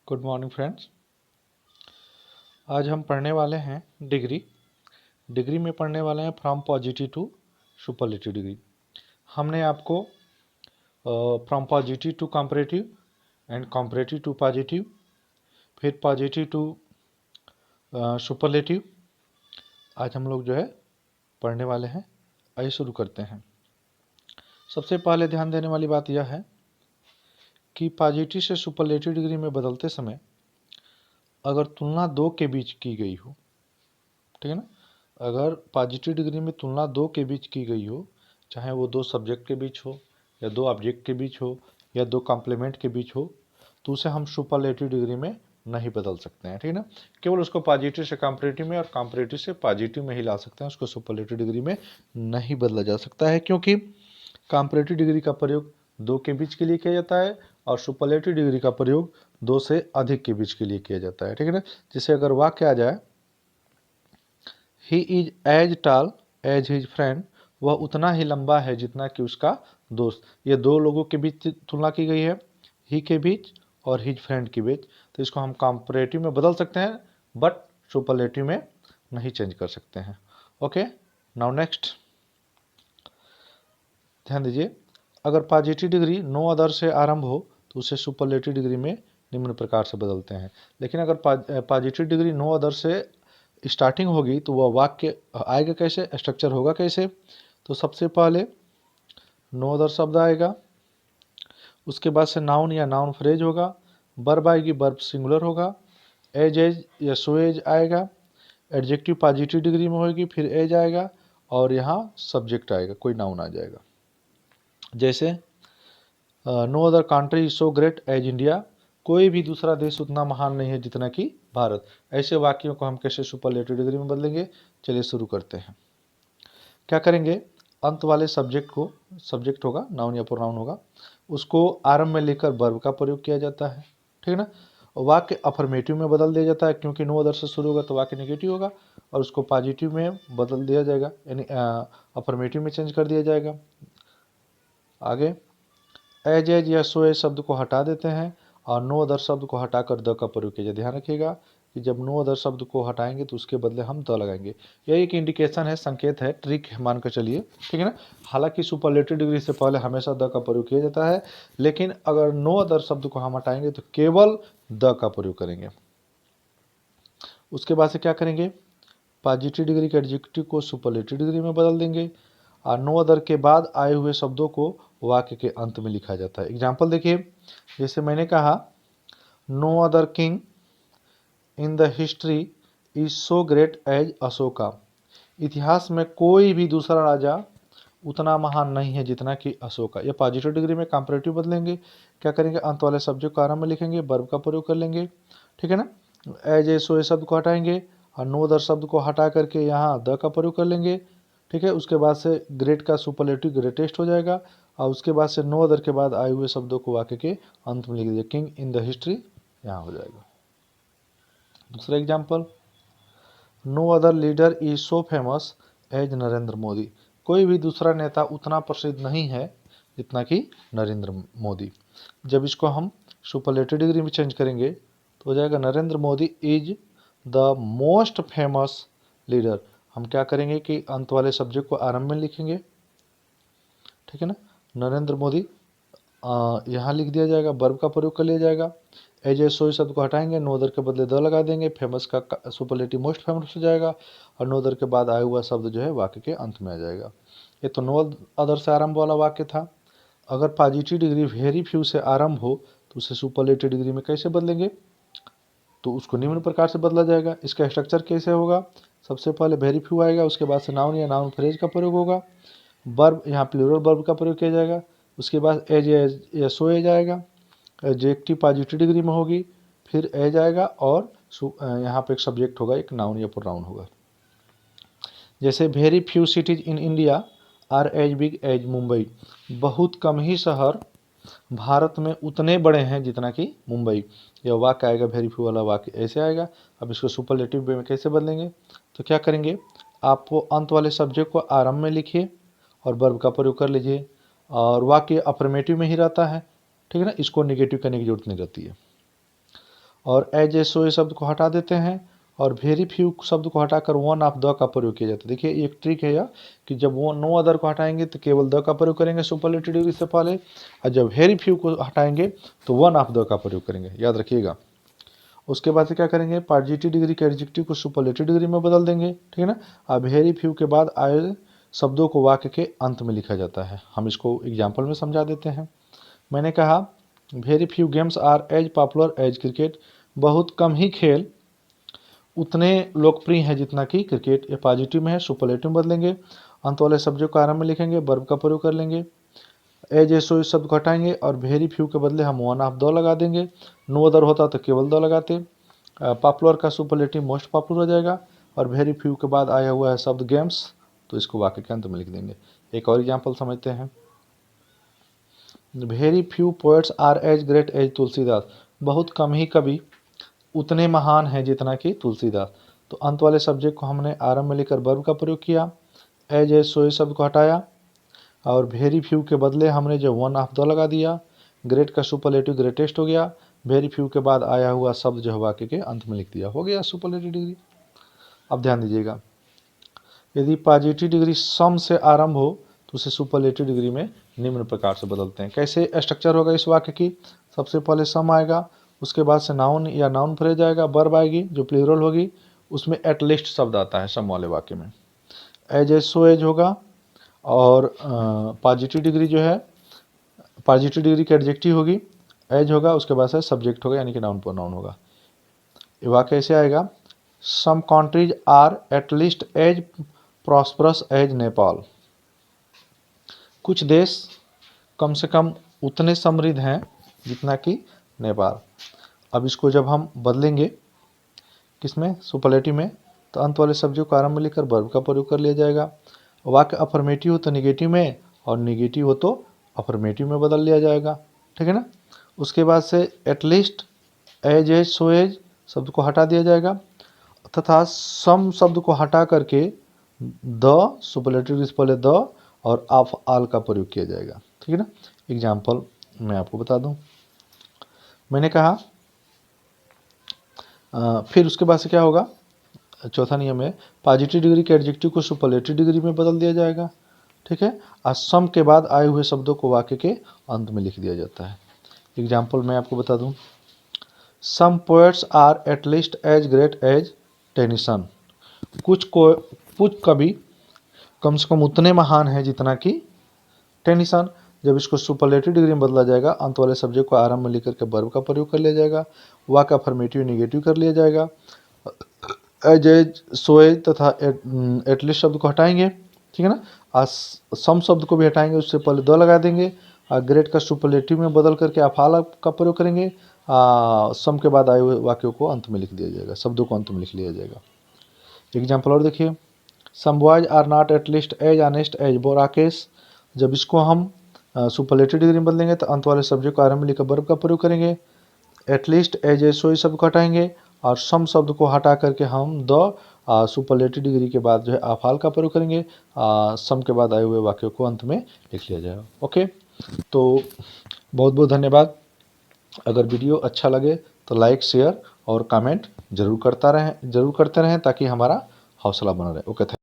Good morning friends. आज हम पढ़ने वाले हैं डिग्री में पढ़ने वाले हैं from positive to superlative degree. हमने आपको from positive to comparative and comparative to positive, फिर पॉजिटिव टू सुपरलेटिव आज हम लोग जो है पढ़ने वाले हैं। आइए शुरू करते हैं। सबसे पहले ध्यान देने वाली बात यह है कि पॉजिटिव से सुपरलेटिव डिग्री में बदलते समय अगर तुलना दो के बीच की गई हो, ठीक है ना, अगर पॉजिटिव डिग्री में तुलना दो के बीच की गई हो, चाहे वो दो सब्जेक्ट के बीच हो या दो ऑब्जेक्ट के बीच हो या दो कॉम्प्लीमेंट के बीच हो, तो उसे हम सुपरलेटिव डिग्री में नहीं बदल सकते हैं, ठीक है ना। केवल उसको पॉजिटिव से कॉम्परेटिव में और कॉम्परेटिव से पॉजिटिव में ही ला सकते हैं, उसको सुपरलेटिव डिग्री में नहीं बदला जा सकता है, क्योंकि कॉम्परेटिव डिग्री का प्रयोग दो के बीच के लिए किया जाता है और सुपरलेटिव डिग्री का प्रयोग दो से अधिक के बीच के लिए किया जाता है, ठीक है ना। जैसे अगर वाक्य आ जाए he is as tall as his friend, वह उतना ही लंबा है जितना कि उसका दोस्त। ये दो लोगों के बीच तुलना की गई है, ही के बीच और हिज फ्रेंड के बीच। तो इसको हम कॉम्परेटिव में बदल सकते हैं बट सुपरलेटिव में नहीं चेंज कर सकते हैं। ओके, नाउ नेक्स्ट ध्यान दीजिए। अगर पॉजिटिव डिग्री नो अदर से आरंभ हो तो उसे सुपरलेटिव डिग्री में निम्न प्रकार से बदलते हैं। लेकिन अगर पॉजिटिव डिग्री नो अदर से स्टार्टिंग होगी तो वह वाक्य आएगा कैसे, स्ट्रक्चर होगा कैसे। तो सबसे पहले नो अदर शब्द आएगा, उसके बाद से नाउन या नाउन फ्रेज होगा, वर्ब आएगी, वर्ब सिंगुलर होगा, एज या सो एज आएगा, एडजेक्टिव पॉजिटिव डिग्री में होगी, फिर एज आएगा और यहाँ सब्जेक्ट आएगा, कोई नाउन आ जाएगा। जैसे no other country is so great as India, कोई भी दूसरा देश उतना महान नहीं है जितना कि भारत। ऐसे वाक्यों को हम कैसे सुपरलेटिव डिग्री में बदलेंगे, चलिए शुरू करते हैं। क्या करेंगे, अंत वाले सब्जेक्ट को, सब्जेक्ट होगा नाउन या प्रोनाउन होगा, उसको आरंभ में लेकर वर्ब का प्रयोग किया जाता है, ठीक है ना। वाक्य अफर्मेटिव में बदल दिया जाता है, क्योंकि नो अदर से शुरू होगा तो वाक्य नेगेटिव होगा, और उसको पॉजिटिव में बदल दिया जाएगा, यानी अफर्मेटिव में चेंज कर दिया जाएगा। आगे एज या सो एज शब्द को हटा देते हैं और नो अदर शब्द को हटाकर द का प्रयोग किया जाए। ध्यान रखिएगा कि जब नो अदर शब्द को हटाएंगे तो उसके बदले हम द लगाएंगे। यह एक इंडिकेशन है, संकेत है, ट्रिक मान कर चलिए, ठीक है ना। हालांकि सुपरलेटिव डिग्री से पहले हमेशा द का प्रयोग किया जाता है, लेकिन अगर नो अदर शब्द को हम हटाएंगे तो केवल द का प्रयोग करेंगे। उसके बाद से क्या करेंगे, पॉजिटिव डिग्री के एडजेक्टिव को सुपरलेटिव डिग्री में बदल देंगे और नो अदर के बाद आए हुए शब्दों को वाक्य के अंत में लिखा जाता है। एग्जाम्पल देखिए, जैसे मैंने कहा no other king in the history is so great as Ashoka, इतिहास में कोई भी दूसरा राजा उतना महान नहीं है जितना कि अशोका। यह पॉजिटिव डिग्री में कंपैरेटिव बदलेंगे, क्या करेंगे, अंत वाले सब्जेक्ट को आरंभ में लिखेंगे, वर्ब का प्रयोग कर लेंगे, ठीक है ना। एज ए सो शब्द को हटाएंगे और नो अदर शब्द को हटा करके यहाँ द का प्रयोग कर लेंगे, ठीक है। उसके बाद से ग्रेट का सुपरलेटिव ग्रेटेस्ट हो जाएगा और उसके बाद से नो अदर के बाद आए हुए शब्दों को वाक्य के अंत में लिख दीजिए, किंग इन द हिस्ट्री यहाँ हो जाएगा। दूसरा example, no other leader is so famous as Narendra Modi, कोई भी दूसरा नेता उतना प्रसिद्ध नहीं है जितना कि नरेंद्र मोदी। जब इसको हम सुपरलेटिव डिग्री में चेंज करेंगे तो हो जाएगा Narendra Modi is the most famous leader. हम क्या करेंगे कि अंत वाले सब्जेक्ट को आरंभ में लिखेंगे, ठीक है ना। नरेंद्र मोदी यहाँ लिख दिया जाएगा, वर्ब का प्रयोग कर लिया जाएगा। एज ए सो शब्द को हटाएंगे, नो अदर के बदले द लगा देंगे, फेमस का सुपरलेटिव मोस्ट फेमस हो जाएगा और नो अदर के बाद आया हुआ शब्द जो है वाक्य के अंत में आ जाएगा। ये तो नो अदर से आरंभ वाला वाक्य था। अगर पॉजिटिव डिग्री वेरी फ्यू से आरंभ हो तो उसे सुपरलेटिव डिग्री में कैसे बदलेंगे, तो उसको निम्न प्रकार से बदला जाएगा। इसका स्ट्रक्चर कैसे होगा, सबसे पहले वेरी फ्यू आएगा, उसके बाद से नाउन या नाउन फ्रेज का प्रयोग होगा, वर्ब यहाँ प्लूरल वर्ब का प्रयोग किया जाएगा, उसके बाद एज या सो एज आएगा, एडजेक्टिव पॉजिटिव डिग्री में होगी, फिर एज आएगा और यहाँ पे एक सब्जेक्ट होगा, एक नाउन या प्रोनाउन होगा। जैसे very few cities in India are as big as Mumbai, बहुत कम ही शहर भारत में उतने बड़े हैं जितना कि मुंबई। यह वाक्य आएगा, वेरी फ्यू वाला वाक्य ऐसे आएगा। अब इसको सुपरलेटिव में कैसे बदलेंगे, तो क्या करेंगे, आप वो अंत वाले सब्जेक्ट को आरंभ में लिखिए और वर्ब का प्रयोग कर लीजिए, और वाक्य अफर्मेटिव में ही रहता है, ठीक है ना, इसको नेगेटिव करने की जरूरत नहीं रहती है। और एज ए सो ए शब्द को हटा देते हैं और वेरी फ्यू शब्द को हटाकर वन ऑफ द का प्रयोग किया जाता है। देखिए एक ट्रिक है यह कि जब वो नो अदर को हटाएंगे तो केवल द का प्रयोग करेंगे सुपरलेटिव डिग्री से पहले, और जब वेरी फ्यू को हटाएंगे तो वन ऑफ द का प्रयोग करेंगे, याद रखिएगा। उसके बाद से क्या करेंगे, पॉजिटिव डिग्री के एडजेक्टिव को सुपरलेटिव डिग्री में बदल देंगे, ठीक है ना। अब वेरी फ्यू के बाद आए शब्दों को वाक्य के अंत में लिखा जाता है। हम इसको एग्जाम्पल में समझा देते हैं। मैंने कहा very few games are as popular as cricket, बहुत कम ही खेल उतने लोकप्रिय हैं जितना कि क्रिकेट। ये पॉजिटिव में है, सुपरलेटिव में बदलेंगे, अंत वाले शब्दों को आरंभ में लिखेंगे, वर्ब का प्रयोग कर लेंगे, एज ए सो इस शब्द को हटाएंगे और वेरी फ्यू के बदले हम वन ऑफ द लगा देंगे। नो अदर होता तो केवल द लगाते। पॉपुलर का सुपरलेटिव मोस्ट पॉपुलर हो जाएगा और वेरी फ्यू के बाद आया हुआ है शब्द गेम्स, तो इसको वाक्य के अंत में लिख देंगे। एक और एग्जाम्पल समझते हैं। Very few poets are as great as Tulsidas, बहुत कम ही कवि उतने महान हैं जितना कि तुलसीदास। तो अंत वाले सब्जेक्ट को हमने आरंभ में लेकर वर्ब का प्रयोग किया, एज ए सो शब्द को हटाया और वेरी फ्यू के बदले हमने जो वन ऑफ द लगा दिया। ग्रेट का सुपरलेटिव ग्रेटेस्ट हो गया, वेरी फ्यू के बाद आया हुआ शब्द जो वाक्य के अंत में लिख दिया, हो गया सुपरलेटिव डिग्री। अब ध्यान दीजिएगा, यदि पॉजिटिव डिग्री सम से आरंभ हो तो उसे सुपरलेटिव डिग्री में निम्न प्रकार से बदलते हैं। कैसे स्ट्रक्चर होगा इस वाक्य की, सबसे पहले सम आएगा, उसके बाद से नाउन या नाउन फ्रेज आएगा, वर्ब आएगी जो प्लूरल होगी, उसमें एटलीस्ट शब्द आता है सम वाले वाक्य में। एज ए सो एज होगा और पॉजिटिव डिग्री जो है, पॉजिटिव डिग्री की एडजेक्टिव होगी, एज होगा, उसके बाद से सब्जेक्ट होगा यानी कि नाउन प्रोनाउन होगा। ये वाक्य ऐसे आएगा, some countries are at least as prosperous as Nepal, कुछ देश कम से कम उतने समृद्ध हैं जितना कि नेपाल। अब इसको जब हम बदलेंगे किसमें, सुपरलेटिव में, तो अंत वाले सब्जेक्ट को आरंभ में लिखकर वर्ब का प्रयोग कर लिया जाएगा। वाक्य अफर्मेटिव हो तो निगेटिव में और निगेटिव हो तो अफर्मेटिव में बदल लिया जाएगा, ठीक है ना। उसके बाद से at least as as so as शब्द को हटा दिया जाएगा तथा सम शब्द को हटा करके द सुपरलेटिव से पहले द और ऑफ ऑल का प्रयोग किया जाएगा, ठीक है ना। एग्जाम्पल मैं आपको बता दूं, मैंने कहा फिर उसके बाद से क्या होगा, चौथा नियम है पॉजिटिव डिग्री के एडजेक्टिव को सुपरलेटिव डिग्री में बदल दिया जाएगा, ठीक है। और सम के बाद आए हुए शब्दों को वाक्य के अंत में लिख दिया जाता है। एग्जाम्पल मैं आपको बता दूं, some poets are at least as great as Tennyson, कुछ कवि कम से कम उतने महान हैं जितना कि टेनिसन। जब इसको सुपरलेटिव डिग्री में बदला जाएगा, अंत वाले सब्जेक्ट को आरंभ में लिखकर के वर्ब का प्रयोग कर लिया जाएगा, वाक्य अफर्मेटिव निगेटिव कर लिया जाएगा, एज एज सो एज तथा एटलीस्ट शब्द को हटाएंगे, ठीक है ना। सम शब्द को भी हटाएंगे, उससे पहले द लगा देंगे, ग्रेट का सुपरलेटिव में बदल करके अफाल का प्रयोग करेंगे, सम के बाद आए हुए वाक्यों को अंत में लिख दिया जाएगा, शब्दों को अंत में लिख लिया जाएगा। एग्जाम्पल और देखिए, some boys are not at least as honest as Rakesh, जब इसको हम सुपरलेटिव डिग्री में बदलेंगे तो अंत वाले सब्जेक्ट को आरंभ में लिखकर वर्ब का प्रयोग करेंगे, एटलीस्ट एज ए सो शब्द को हटाएंगे और सम शब्द को हटा करके हम द सुपरलेटिव डिग्री के बाद जो है अफाल का प्रयोग करेंगे, सम के बाद आए हुए वाक्यों को अंत में लिख लिया जाएगा। ओके, तो बहुत बहुत धन्यवाद। अगर वीडियो अच्छा लगे तो लाइक शेयर और कमेंट जरूर करते रहें ताकि हमारा हौसला बना रहे। ओके।